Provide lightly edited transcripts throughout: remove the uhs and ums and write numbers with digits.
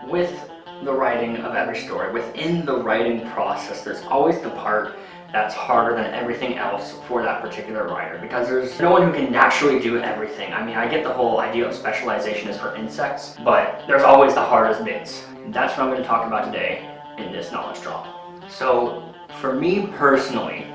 with the writing of every story, within the writing process, there's always the part that's harder than everything else for that particular writer, because there's no one who can naturally do everything. I mean, I get the whole idea of specialization is for insects, but there's always the hardest bits. That's what I'm going to talk about today in this knowledge drop. So for me personally,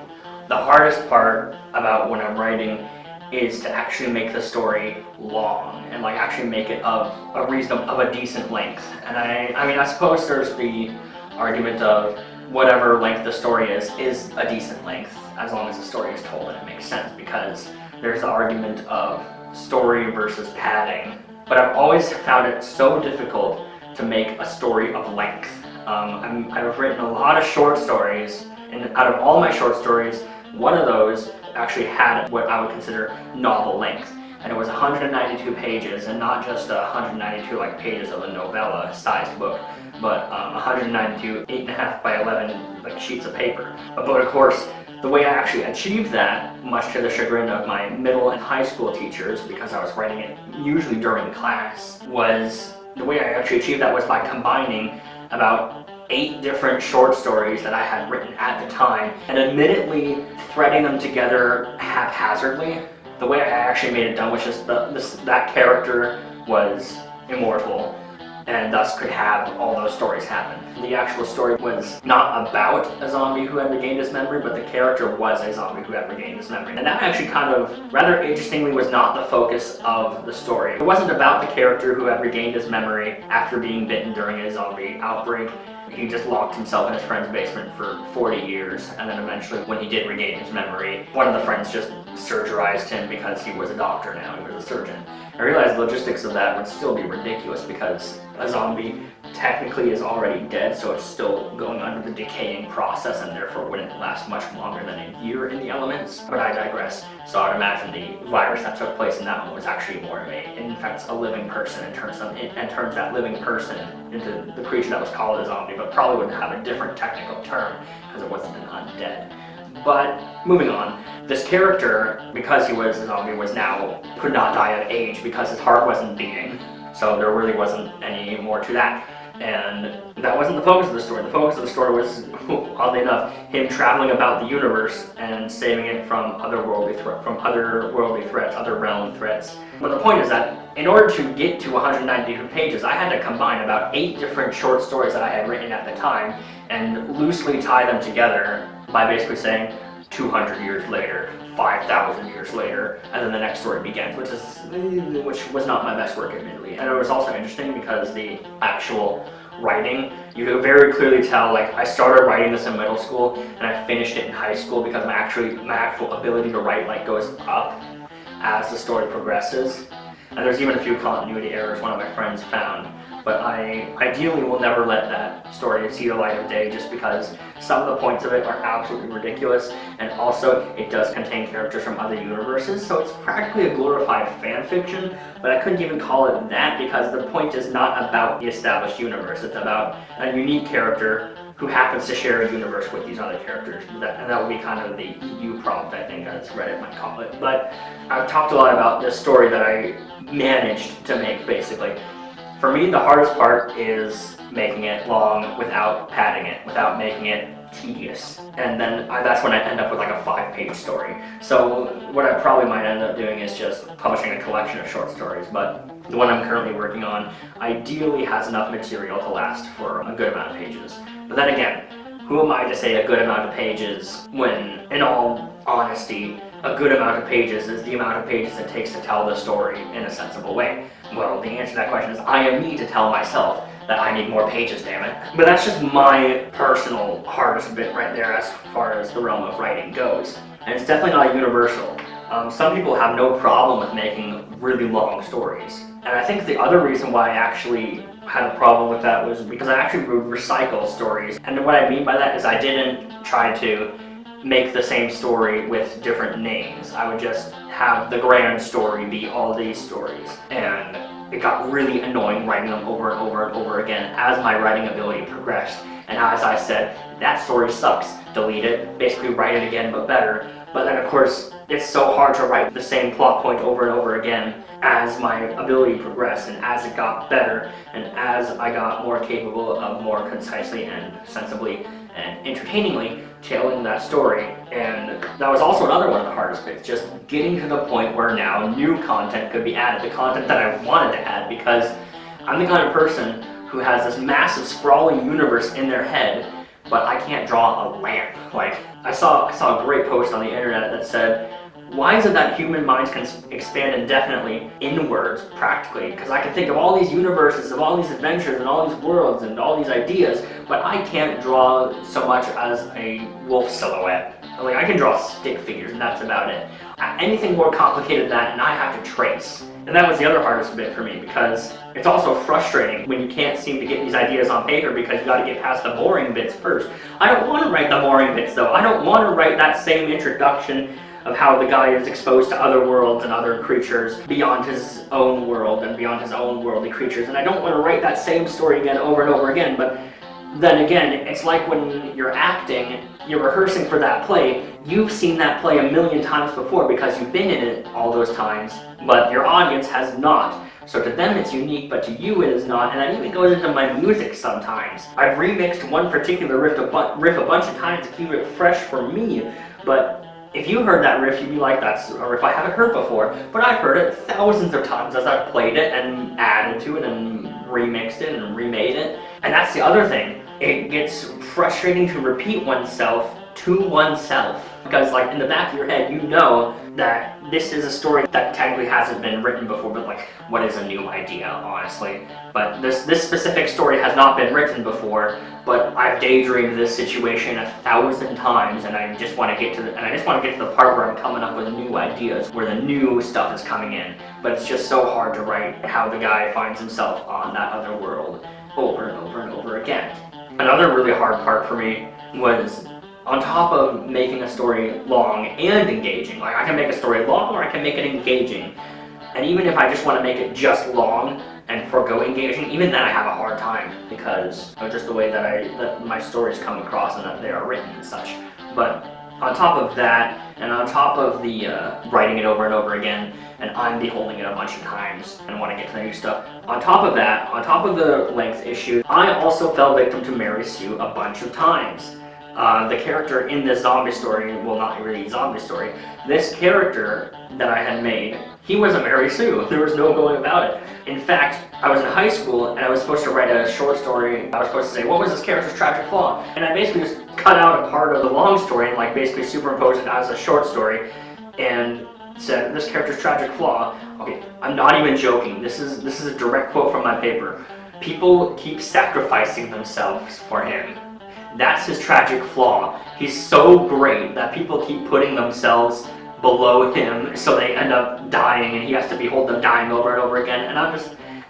the hardest part about when I'm writing is to actually make the story long and like actually make it of a decent length. And I mean, I suppose there's the argument of whatever length the story is a decent length as long as the story is told and it makes sense, because there's the argument of story versus padding. But I've always found it so difficult to make a story of length. I've written a lot of short stories, and out of all my short stories, one of those actually had what I would consider novel length, and it was 192 pages, and not just 192 like pages of a novella sized book, but 192 8.5 by 11 like sheets of paper. But of course, the way I actually achieved that, much to the chagrin of my middle and high school teachers, because I was writing it usually during class, was the way I actually achieved that was by combining about 8 different short stories that I had written at the time, and admittedly threading them together haphazardly. The way I actually made it done was just that character was immortal, and thus could have all those stories happen. The actual story was not about a zombie who had regained his memory, but the character was a zombie who had regained his memory. And that actually kind of, rather interestingly, was not the focus of the story. It wasn't about the character who had regained his memory after being bitten during a zombie outbreak. He just locked himself in his friend's basement for 40 years, and then eventually, when he did regain his memory, one of the friends just surgerized him because he was a doctor now, he was a surgeon. I realized the logistics of that would still be ridiculous, because a zombie technically is already dead, so it's still going under the decaying process and therefore wouldn't last much longer than a year in the elements. But I digress. So I'd imagine the virus that took place in that one was actually more of it infects a living person and turns that living person into the creature that was called a zombie, but probably would have a different technical term because it wasn't an undead. But moving on, this character, because he was a zombie, could not die of age because his heart wasn't beating. So there really wasn't any more to that. And that wasn't the focus of the story. The focus of the story was, oddly enough, him traveling about the universe and saving it from otherworldly threats, other realm threats. But the point is that in order to get to 192 pages, I had to combine about 8 different short stories that I had written at the time and loosely tie them together by basically saying 200 years later, 5,000 years later, and then the next story begins, which was not my best work, admittedly. And it was also interesting because the actual writing, you could very clearly tell, like, I started writing this in middle school and I finished it in high school, because my actual ability to write like goes up as the story progresses. And there's even a few continuity errors one of my friends found. But I ideally will never let that story see the light of day, just because some of the points of it are absolutely ridiculous, and also it does contain characters from other universes, so it's practically a glorified fan fiction, but I couldn't even call it that because the point is not about the established universe. It's about a unique character who happens to share a universe with these other characters, and that would be kind of the EU prompt, I think, as Reddit might call it. But I've talked a lot about this story that I managed to make, basically. For me, the hardest part is making it long without padding it, without making it tedious. And then that's when I end up with like a 5-page story. So what I probably might end up doing is just publishing a collection of short stories, but the one I'm currently working on ideally has enough material to last for a good amount of pages. But then again, who am I to say a good amount of pages when, in all honesty, a good amount of pages is the amount of pages it takes to tell the story in a sensible way? Well, the answer to that question is I am me to tell myself that I need more pages, damn it. But that's just my personal hardest bit right there as far as the realm of writing goes. And it's definitely not universal. Some people have no problem with making really long stories. And I think the other reason why I actually had a problem with that was because I actually would recycle stories. And what I mean by that is I didn't try to make the same story with different names. I would just have the grand story be all these stories. And it got really annoying writing them over and over and over again as my writing ability progressed. And as I said, that story sucks, delete it, basically write it again but better. But then of course, it's so hard to write the same plot point over and over again as my ability progressed and as it got better and as as I got more capable of more concisely and sensibly and entertainingly telling that story. And that was also another one of the hardest bits, just getting to the point where now new content could be added, the content that I wanted to add, because I'm the kind of person who has this massive sprawling universe in their head, but I can't draw a lamp. Like, I saw a great post on the internet that said, why is it that human minds can expand indefinitely inwards, practically? Because I can think of all these universes, of all these adventures, and all these worlds, and all these ideas, but I can't draw so much as a wolf silhouette. Like, I can draw stick figures, and that's about it. Anything more complicated than that, and I have to trace. And that was the other hardest bit for me, because it's also frustrating when you can't seem to get these ideas on paper because you got to get past the boring bits first. I don't want to write the boring bits, though. I don't want to write that same introduction of how the guy is exposed to other worlds and other creatures beyond his own world and beyond his own worldly creatures. And I don't want to write that same story again over and over again, but then again, it's like when you're acting, you're rehearsing for that play, you've seen that play a million times before because you've been in it all those times, but your audience has not. So to them it's unique, but to you it is not, and that even goes into my music sometimes. I've remixed one particular riff a bunch of times to keep it fresh for me, but if you heard that riff, you'd be like, that's a riff I haven't heard before. But I've heard it thousands of times as I've played it and added to it and remixed it and remade it. And that's the other thing. It gets frustrating to repeat oneself to oneself. Because like in the back of your head, you know that this is a story that technically hasn't been written before, but like, what is a new idea, honestly? But this specific story has not been written before, but I've daydreamed this situation 1,000 times, and I just want to get to the part where I'm coming up with new ideas, where the new stuff is coming in. But it's just so hard to write how the guy finds himself on that other world over and over and over again. Another really hard part for me was, on top of making a story long and engaging, like I can make a story long or I can make it engaging. And even if I just want to make it just long and forgo engaging, even then I have a hard time because of just the way that my stories come across and that they are written and such. But on top of that, and on top of the writing it over and over again, and I'm beholding it a bunch of times and want to get to the new stuff, on top of that, on top of the length issue, I also fell victim to Mary Sue a bunch of times. The character in this zombie story, well, not really zombie story, this character that I had made, he was a Mary Sue. There was no going about it. In fact, I was in high school and I was supposed to write a short story. I was supposed to say, what was this character's tragic flaw? And I basically just cut out a part of the long story and like basically superimposed it as a short story and said, this character's tragic flaw. Okay, I'm not even joking. This is a direct quote from my paper. People keep sacrificing themselves for him. That's his tragic flaw. He's so great that people keep putting themselves below him so they end up dying and he has to behold them dying over and over again.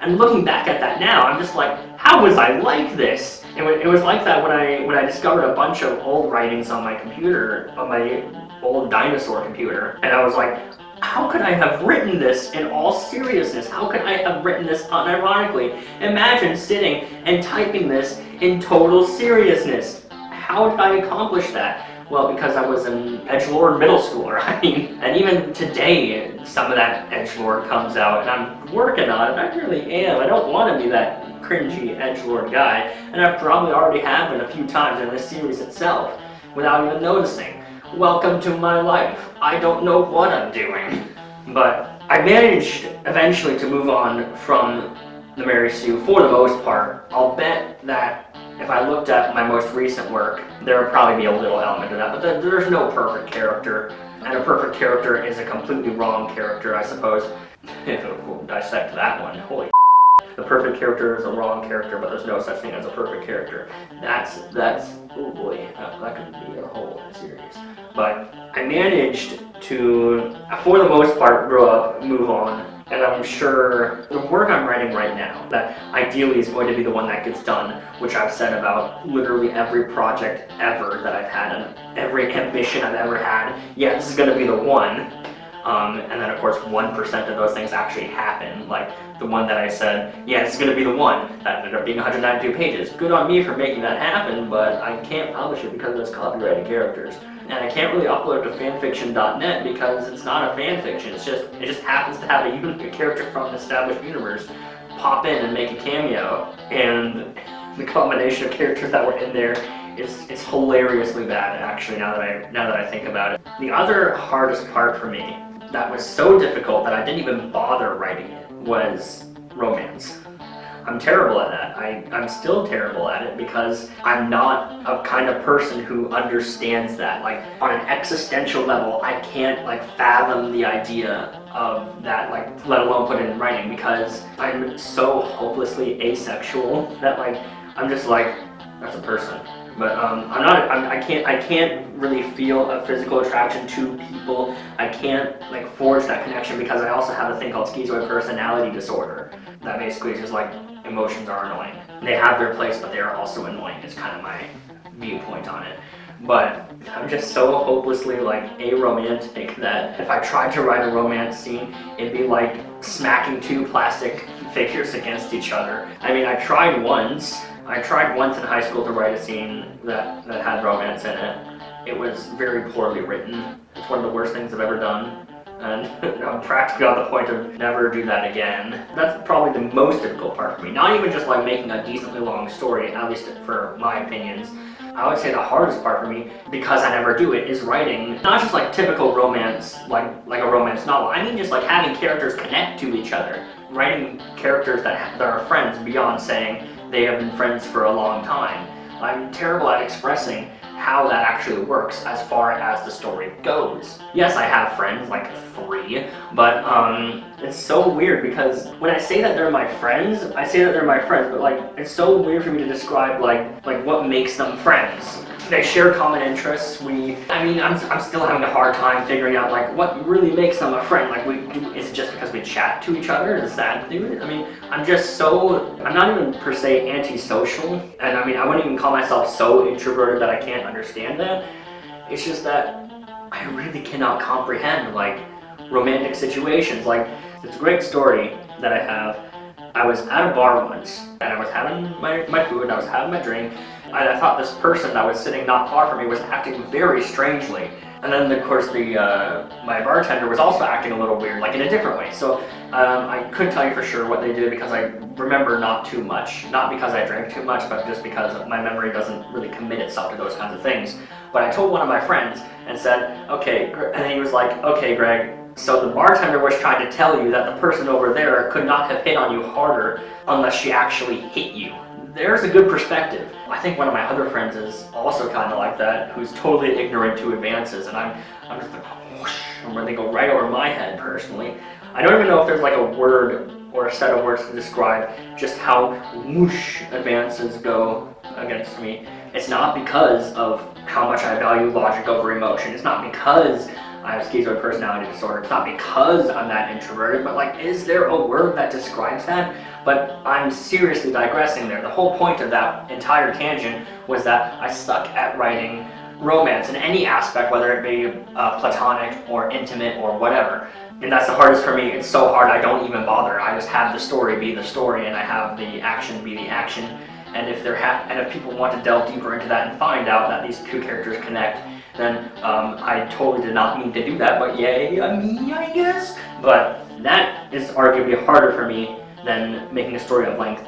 And looking back at that now, I'm just like, how was I like this? It was like that when I discovered a bunch of old writings on my computer, on my old dinosaur computer, and I was like, how could I have written this in all seriousness? How could I have written this unironically? Imagine sitting and typing this in total seriousness. How did I accomplish that? Well, because I was an edgelord middle schooler. I mean, and even today, some of that edgelord comes out, and I'm working on it. I really am. I don't want to be that cringy edgelord guy, and I probably already have been a few times in this series itself, without even noticing. Welcome to my life. I don't know what I'm doing. But I managed eventually to move on from the Mary Sue for the most part. I'll bet that if I looked at my most recent work, there would probably be a little element of that, but there's no perfect character. And a perfect character is a completely wrong character, I suppose. If we'll dissect that one, holy the perfect character is a wrong character, but there's no such thing as a perfect character. That's oh boy, that could be a whole series. But I managed to, for the most part, grow up, move on, and I'm sure the work I'm writing right now, that ideally is going to be the one that gets done, which I've said about literally every project ever that I've had, and every ambition I've ever had. Yeah, this is going to be the one. And then of course 1% of those things actually happen, like the one that I said, yeah, this is going to be the one, that ended up being 192 pages. Good on me for making that happen, but I can't publish it because of those copyrighted characters. And I can't really upload it to fanfiction.net because it's not a fanfiction, it just happens to have a character from an established universe. pop in and make a cameo, and the combination of characters that were in there is hilariously bad, actually, now that I think about it. The other hardest part for me that was so difficult that I didn't even bother writing it was romance. I'm terrible at that. I'm still terrible at it because I'm not a kind of person who understands that. Like, on an existential level, I can't like fathom the idea of that, like, let alone put it in writing, because I'm so hopelessly asexual that, like, I'm just like, that's a person. But I can't really feel a physical attraction to people. I can't like forge that connection because I also have a thing called schizoid personality disorder. That basically is just like, emotions are annoying. They have their place, but they are also annoying. It's kind of my viewpoint on it. But I'm just so hopelessly like aromantic that if I tried to write a romance scene, it'd be like smacking two plastic figures against each other. I mean, I tried once in high school to write a scene that had romance in it. It was very poorly written. It's one of the worst things I've ever done. And I'm practically on the point of never do that again. That's probably the most difficult part for me. Not even just like making a decently long story, at least for my opinions. I would say the hardest part for me, because I never do it, is writing not just like typical romance, like a romance novel. I mean just like having characters connect to each other. Writing characters that are friends beyond saying they have been friends for a long time. I'm terrible at expressing how that actually works as far as the story goes. Yes, I have friends, like 3, but it's so weird because when I say that they're my friends, I say that they're my friends, but like, it's so weird for me to describe like what makes them friends. They share common interests. I'm still having a hard time figuring out like what really makes them a friend. Like, is it just because we chat to each other? Is that do it? I mean, I'm not even per se antisocial, and I mean, I wouldn't even call myself so introverted that I can't understand that. It's just that I really cannot comprehend like romantic situations. Like, it's a great story that I have. I was at a bar once, and I was having my food, and I was having my drink, and I thought this person that was sitting not far from me was acting very strangely. And then, of course, my bartender was also acting a little weird, like in a different way. So I couldn't tell you for sure what they did because I remember not too much. Not because I drank too much, but just because my memory doesn't really commit itself to those kinds of things. But I told one of my friends and said, okay, and then he was like, okay, Greg, so the bartender was trying to tell you that the person over there could not have hit on you harder unless she actually hit you. There's a good perspective. I think one of my other friends is also kind of like that, who's totally ignorant to advances, and I'm just like, whoosh, and where they go right over my head personally. I don't even know if there's like a word or a set of words to describe just how whoosh advances go against me. It's not because of how much I value logic over emotion. It's not because I have schizoid personality disorder. It's not because I'm that introverted, but like, is there a word that describes that? But I'm seriously digressing there. The whole point of that entire tangent was that I suck at writing romance in any aspect, whether it be platonic or intimate or whatever. And that's the hardest for me. It's so hard I don't even bother. I just have the story be the story, and I have the action be the action. And if people want to delve deeper into that and find out that these two characters connect, then I totally did not mean to do that, but yay, me, I guess. But that is arguably harder for me than making a story of length,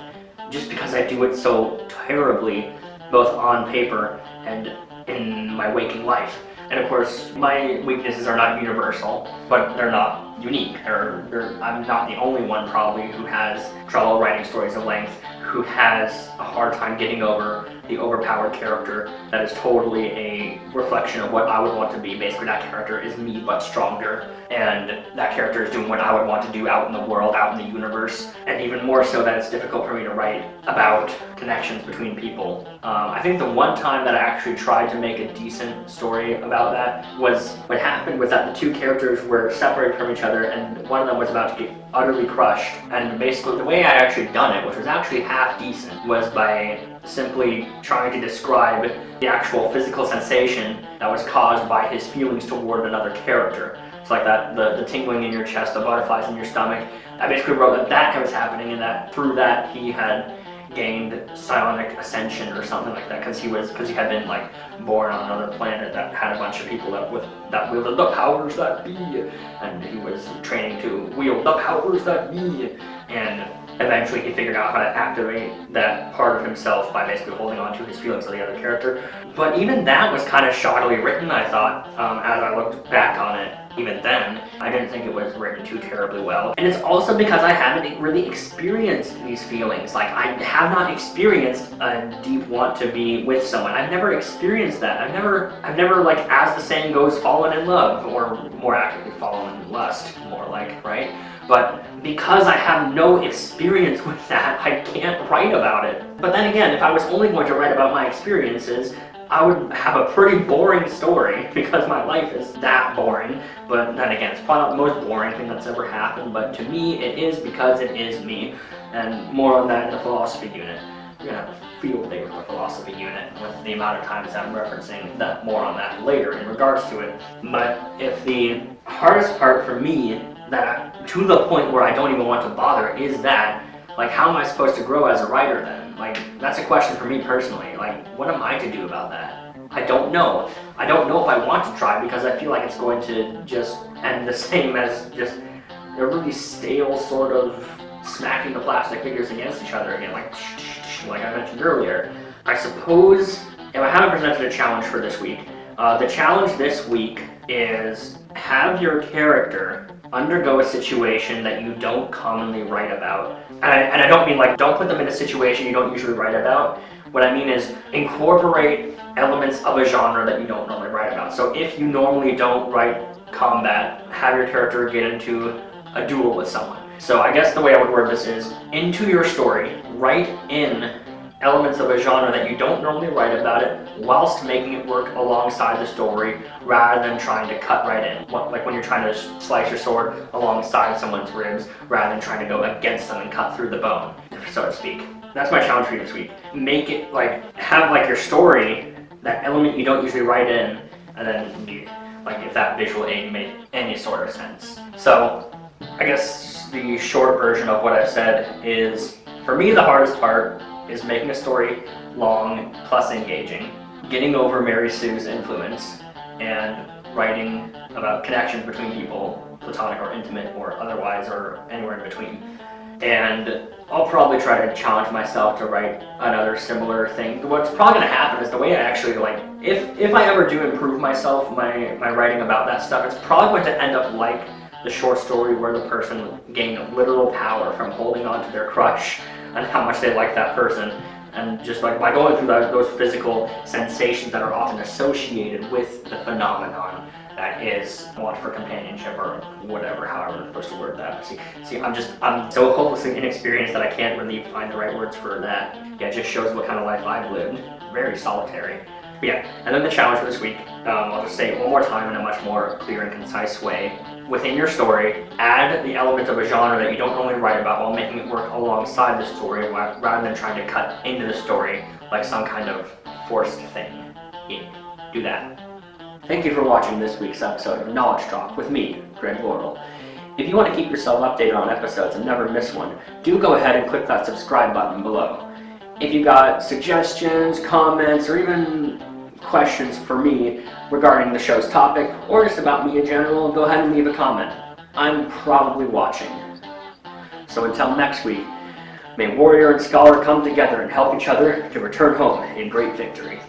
just because I do it so terribly, both on paper and in my waking life. And of course, my weaknesses are not universal, but they're not unique. I'm not the only one probably who has trouble writing stories of length, who has a hard time getting over the overpowered character that is totally a reflection of what I would want to be. Basically, that character is me, but stronger, and that character is doing what I would want to do out in the world, out in the universe, and even more so that it's difficult for me to write about connections between people. I think the one time that I actually tried to make a decent story about that was, what happened was that the two characters were separated from each other, and one of them was about to get utterly crushed, and basically the way I actually done it, which was actually half decent, was by simply trying to describe the actual physical sensation that was caused by his feelings toward another character. It's like that, the tingling in your chest, the butterflies in your stomach. I basically wrote that was happening, and that through that he had gained psionic ascension or something like that, because he had been like born on another planet that had a bunch of people that wielded the powers that be, and he was training to wield the powers that be. And eventually he figured out how to activate that part of himself by basically holding on to his feelings of the other character. But even that was kind of shoddily written, I thought, as I looked back on it. Even then, I didn't think it was written too terribly well. And it's also because I haven't really experienced these feelings. Like, I have not experienced a deep want to be with someone. I've never experienced that. I've never like, as the saying goes, fallen in love, or more accurately, fallen in lust, more like, right? But because I have no experience with that, I can't write about it. But then again, if I was only going to write about my experiences, I would have a pretty boring story because my life is that boring. But then again, it's probably not the most boring thing that's ever happened, but to me it is because it is me. And more on that in the philosophy unit. We're gonna have a field day with the philosophy unit with the amount of times I'm referencing that, more on that later in regards to it. But if the hardest part for me, that to the point where I don't even want to bother, is that, like, how am I supposed to grow as a writer then? Like, that's a question for me personally. Like, what am I to do about that? I don't know. I don't know if I want to try, because I feel like it's going to just end the same as just a really stale sort of smacking the plastic figures against each other again, like I mentioned earlier. I suppose if I haven't presented a challenge for this week, the challenge this week is have your character undergo a situation that you don't commonly write about. And I don't mean like, don't put them in a situation you don't usually write about. What I mean is incorporate elements of a genre that you don't normally write about. So if you normally don't write combat, have your character get into a duel with someone. So I guess the way I would word this is, into your story, write in elements of a genre that you don't normally write about it, whilst making it work alongside the story, rather than trying to cut right in. Like when you're trying to slice your sword alongside someone's ribs, rather than trying to go against them and cut through the bone, so to speak. That's my challenge for you this week. Make it, like, have like your story, that element you don't usually write in, and then be, like, if that visual aid made any sort of sense. So, I guess the short version of what I've said is, for me the hardest part is making a story long plus engaging, getting over Mary Sue's influence, and writing about connections between people, platonic or intimate or otherwise, or anywhere in between. And I'll probably try to challenge myself to write another similar thing. What's probably going to happen is the way I actually, like, if I ever do improve myself, my writing about that stuff, it's probably going to end up like the short story where the person gained literal power from holding on to their crush and how much they like that person, and just like by going through those physical sensations that are often associated with the phenomenon that is want for companionship, or whatever, however I'm supposed to word that. See, I'm so hopelessly inexperienced that I can't really find the right words for that. Yeah, it just shows what kind of life I've lived. Very solitary. But yeah, and then the challenge for this week, I'll just say it one more time in a much more clear and concise way. Within your story, add the element of a genre that you don't normally write about while making it work alongside the story, rather than trying to cut into the story like some kind of forced thing. Yeah, do that. Thank you for watching this week's episode of Knowledge Talk with me, Greg Laurel. If you want to keep yourself updated on episodes and never miss one, do go ahead and click that subscribe button below. If you got suggestions, comments, or even questions for me regarding the show's topic, or just about me in general, go ahead and leave a comment. I'm probably watching. So until next week, may warrior and scholar come together and help each other to return home in great victory.